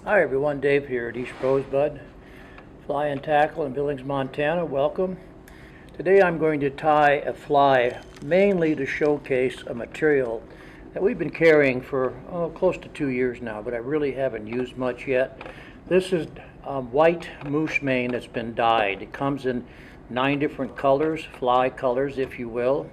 Hi everyone, Dave here at East Rosebud, Fly and Tackle in Billings, Montana. Welcome. Today I'm going to tie a fly mainly to showcase a material that we've been carrying for close to 2 years now, but I really haven't used much yet. This is white moose mane that's been dyed. It comes in 9 different colors, fly colors if you will,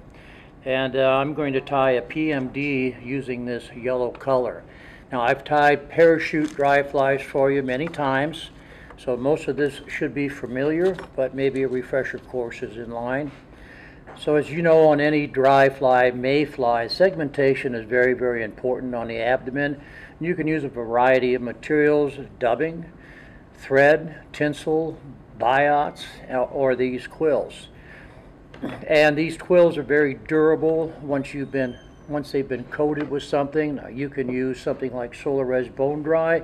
and I'm going to tie a PMD using this yellow color. Now, I've tied parachute dry flies for you many times, so most of this should be familiar, but maybe a refresher course is in line. So as you know, on any dry fly, mayfly, segmentation is very, very important on the abdomen. You can use a variety of materials, dubbing, thread, tinsel, biots, or these quills. And these quills are very durable once they've been coated with something. You can use something like Cerise bone dry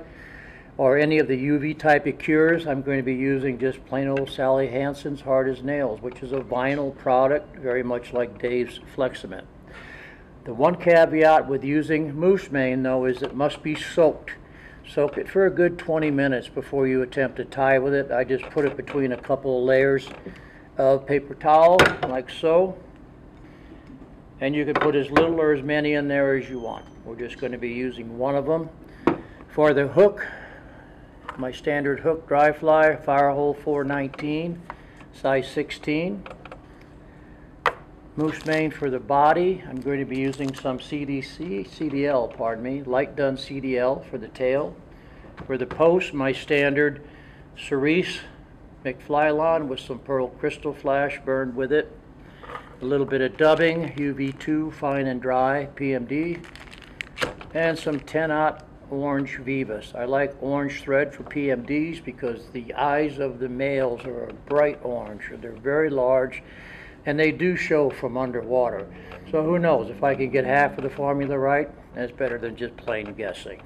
or any of the UV type of cures. I'm going to be using just plain old Sally Hansen's Hard as Nails, which is a vinyl product, very much like Dave's Fleximent. The one caveat with using moose mane though is it must be soaked. Soak it for a good 20 minutes before you attempt to tie with it. I just put it between a couple of layers of paper towel like so. And you can put as little or as many in there as you want. We're just going to be using one of them. For the hook, my standard hook dry fly, Firehole 419, size 16. Moose mane for the body. I'm going to be using some CDL, light done CDL for the tail. For the post, my standard Cerise McFlylon with some pearl crystal flash burned with it. A little bit of dubbing, UV2 fine and dry PMD, and some 10-aught orange Veevus. I like orange thread for PMDs because the eyes of the males are a bright orange. They're very large and they do show from underwater. So who knows, if I can get half of the formula right, that's better than just plain guessing.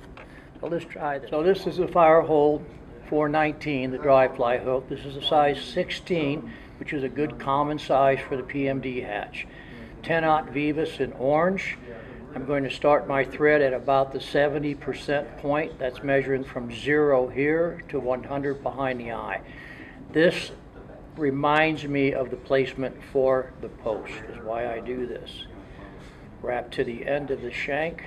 So let's try this. So this is a Firehole 419, the dry fly hook. This is a size 16, which is a good common size for the PMD hatch. 10-aught Veevus in orange. I'm going to start my thread at about the 70% point. That's measuring from 0 here to 100 behind the eye. This reminds me of the placement for the post, is why I do this. Wrap to the end of the shank.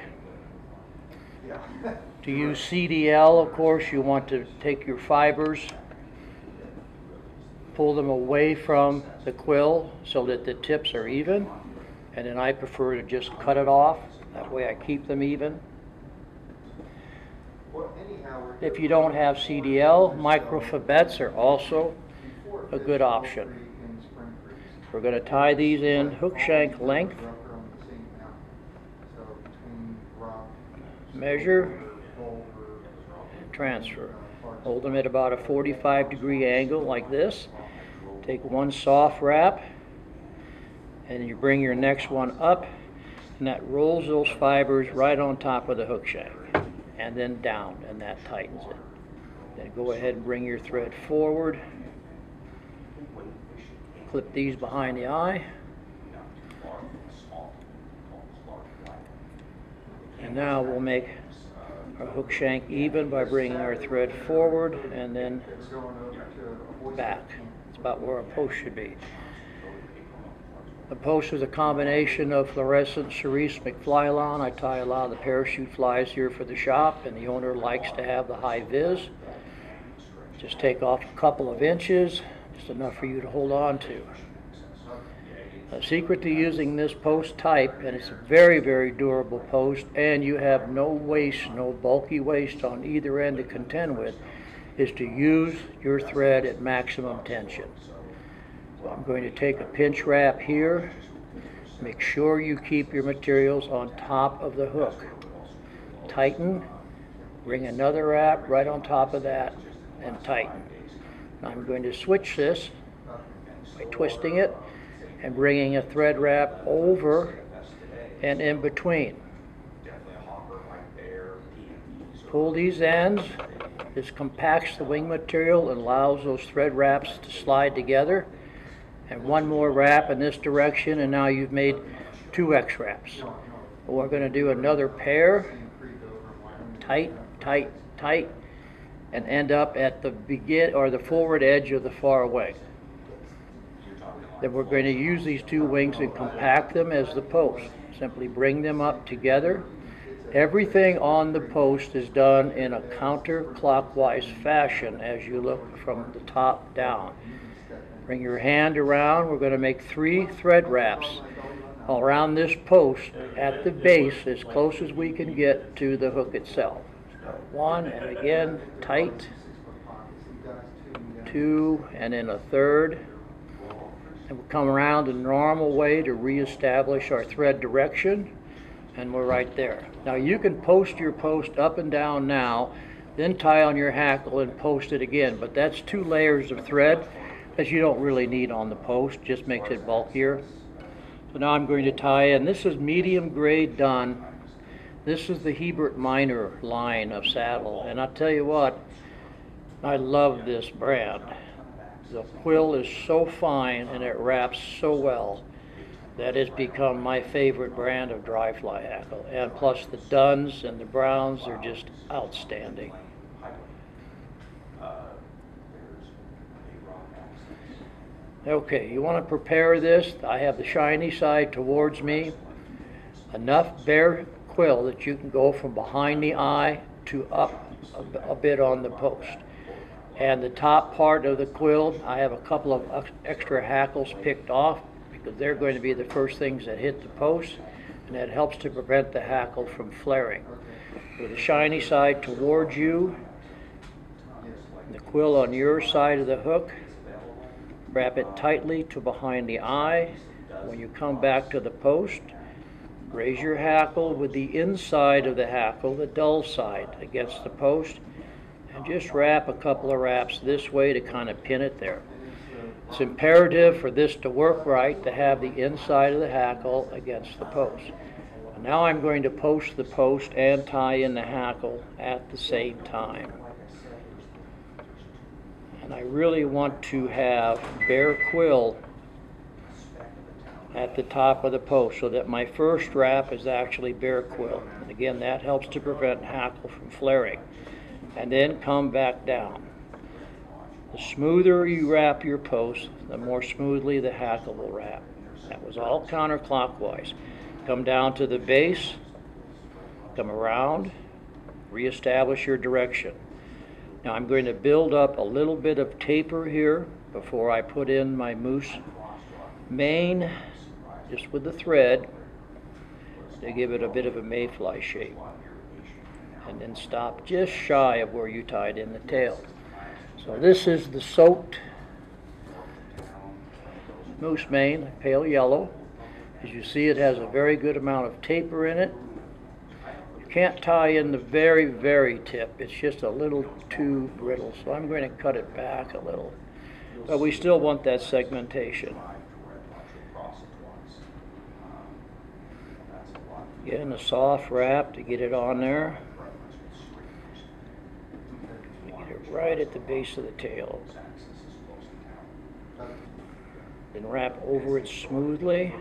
To use CDL, of course, you want to take your fibers, pull them away from the quill so that the tips are even, and then I prefer to just cut it off. That way I keep them even. If you don't have CDL, microfibettes are also a good option. We're going to tie these in hook shank length. Measure, transfer. Hold them at about a 45-degree angle like this. Take one soft wrap, and you bring your next one up, and that rolls those fibers right on top of the hook shank, and then down, and that tightens it. Then go ahead and bring your thread forward. Clip these behind the eye. And now we'll make our hook shank even by bringing our thread forward and then back. It's about where our post should be. The post is a combination of fluorescent Cerise McFlylon. I tie a lot of the parachute flies here for the shop, and the owner likes to have the high vis. Just take off a couple of inches, just enough for you to hold on to. A secret to using this post type, and it's a very, very durable post, and you have no waste, no bulky waste on either end to contend with, is to use your thread at maximum tension. So I'm going to take a pinch wrap here. Make sure you keep your materials on top of the hook. Tighten, bring another wrap right on top of that, and tighten. Now I'm going to switch this by twisting it and bringing a thread wrap over and in between. Pull these ends. This compacts the wing material and allows those thread wraps to slide together. And one more wrap in this direction, and now you've made 2 X wraps. We're going to do another pair. Tight, tight, tight. and end up at the the forward edge of the far wing. Then we're going to use these two wings and compact them as the post. Simply bring them up together. Everything on the post is done in a counterclockwise fashion as you look from the top down. Bring your hand around. We're going to make 3 thread wraps around this post at the base as close as we can get to the hook itself. 1, and again tight. 2, and then a third. And we'll come around the normal way to reestablish our thread direction, and we're right there. Now you can post your post up and down now, then tie on your hackle and post it again, but that's 2 layers of thread that you don't really need on the post, just makes it bulkier. So now I'm going to tie in. This is medium grade done. This is the Hebert Minor line of saddle, and I'll tell you what, I love this brand. The quill is so fine and it wraps so well that it's become my favorite brand of dry fly hackle. And plus the duns and the browns are just outstanding. Okay, you want to prepare this. I have the shiny side towards me. Enough bare quill that you can go from behind the eye to up a bit on the post. And the top part of the quill, I have a couple of extra hackles picked off because they're going to be the first things that hit the post, and that helps to prevent the hackle from flaring. With the shiny side towards you, the quill on your side of the hook, wrap it tightly to behind the eye. When you come back to the post, raise your hackle with the inside of the hackle, the dull side, against the post, and just wrap a couple of wraps this way to kind of pin it there. It's imperative for this to work right to have the inside of the hackle against the post. And now I'm going to post the post and tie in the hackle at the same time. And I really want to have bare quill at the top of the post so that my first wrap is actually bare quill. And again, that helps to prevent hackle from flaring. And then come back down. The smoother you wrap your post, the more smoothly the hackle will wrap. That was all counterclockwise. Come down to the base, come around, reestablish your direction. Now I'm going to build up a little bit of taper here before I put in my moose mane, just with the thread, to give it a bit of a mayfly shape. And then stop just shy of where you tied in the tail. So this is the soaked moose mane, pale yellow. As you see, it has a very good amount of taper in it. You can't tie in the very, very tip. It's just a little too brittle, so I'm going to cut it back a little. But we still want that segmentation. Again, a soft wrap to get it on there. Right at the base of the tail. Then wrap over it smoothly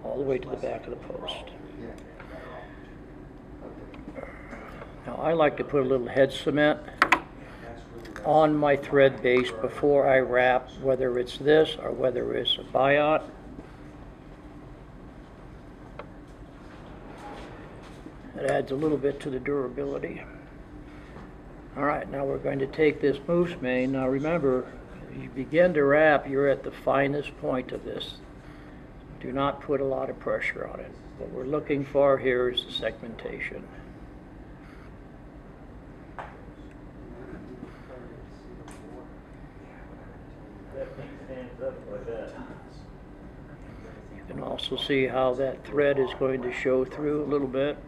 all the way to the back of the post. Now I like to put a little head cement on my thread base before I wrap, whether it's this or whether it's a biot. It adds a little bit to the durability. All right, now we're going to take this moose mane. Now remember, you begin to wrap, you're at the finest point of this. Do not put a lot of pressure on it. What we're looking for here is the segmentation. You can also see how that thread is going to show through a little bit.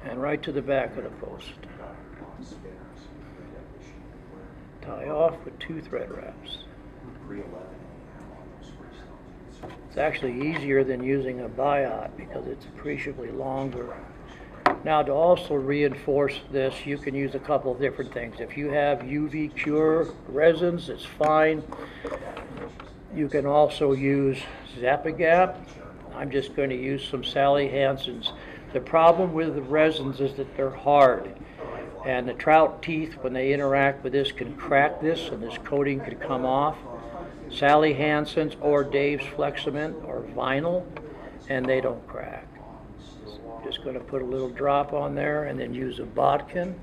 And right to the back of the post. Tie off with 2 thread wraps. It's actually easier than using a biot because it's appreciably longer. Now to also reinforce this, you can use a couple of different things. If you have UV cure resins, it's fine. You can also use Zap-A-Gap. I'm just going to use some Sally Hansen's. The problem with the resins is that they're hard, and the trout teeth, when they interact with this, can crack this, and this coating could come off. Sally Hansen's or Dave's Flexament or vinyl, and they don't crack. So I'm just going to put a little drop on there and then use a bodkin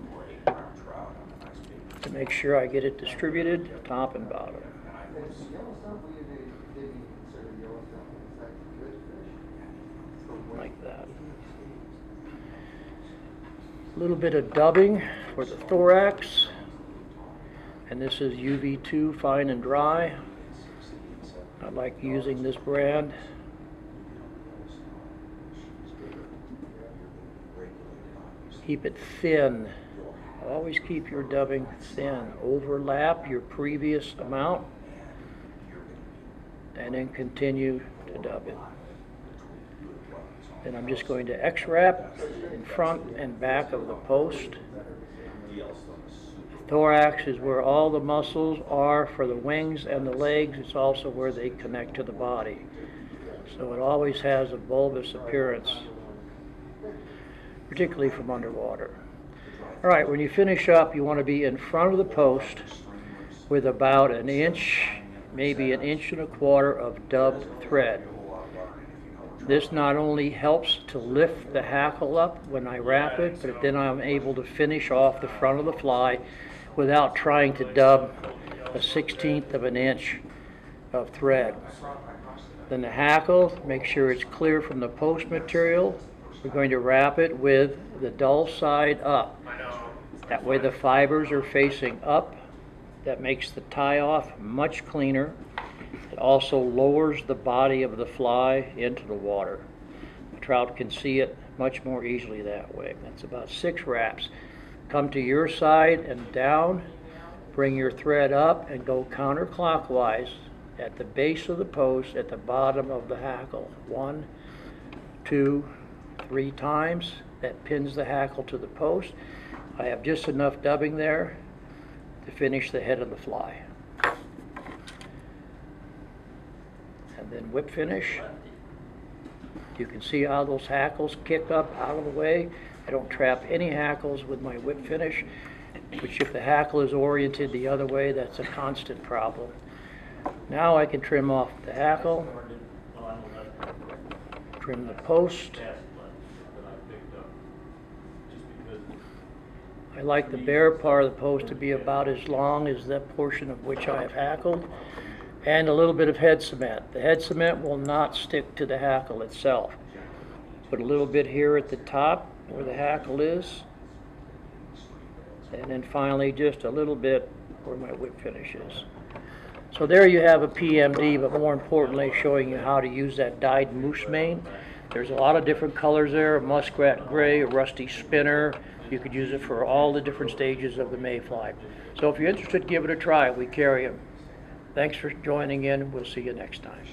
to make sure I get it distributed top and bottom. Like that. A little bit of dubbing for the thorax, and this is UV2 fine and dry. I like using this brand. Keep it thin. Always keep your dubbing thin. Overlap your previous amount and then continue to dub it. Then I'm just going to X-wrap in front and back of the post. The thorax is where all the muscles are for the wings and the legs. It's also where they connect to the body. So it always has a bulbous appearance, particularly from underwater. All right, when you finish up, you want to be in front of the post with about an inch, maybe an inch and a quarter of dubbed thread. This not only helps to lift the hackle up when I wrap it, but then I'm able to finish off the front of the fly without trying to dub a 1/16 of an inch of thread. Then the hackle, make sure it's clear from the post material. We're going to wrap it with the dull side up. That way the fibers are facing up. That makes the tie-off much cleaner. It also lowers the body of the fly into the water. The trout can see it much more easily that way. That's about 6 wraps. Come to your side and down, bring your thread up and go counterclockwise at the base of the post at the bottom of the hackle. 1, 2, 3 times. That pins the hackle to the post. I have just enough dubbing there to finish the head of the fly. And then whip finish. You can see how those hackles kick up out of the way. I don't trap any hackles with my whip finish, which if the hackle is oriented the other way, that's a constant problem. Now I can trim off the hackle, trim the post. I like the bare part of the post to be about as long as that portion of which I have hackled, and a little bit of head cement. The head cement will not stick to the hackle itself. Put a little bit here at the top where the hackle is, and then finally just a little bit where my whip finish is. So there you have a PMD, but more importantly showing you how to use that dyed moose mane. There's a lot of different colors there, a muskrat gray, a rusty spinner. You could use it for all the different stages of the mayfly. So if you're interested, give it a try. We carry them. Thanks for joining in. We'll see you next time.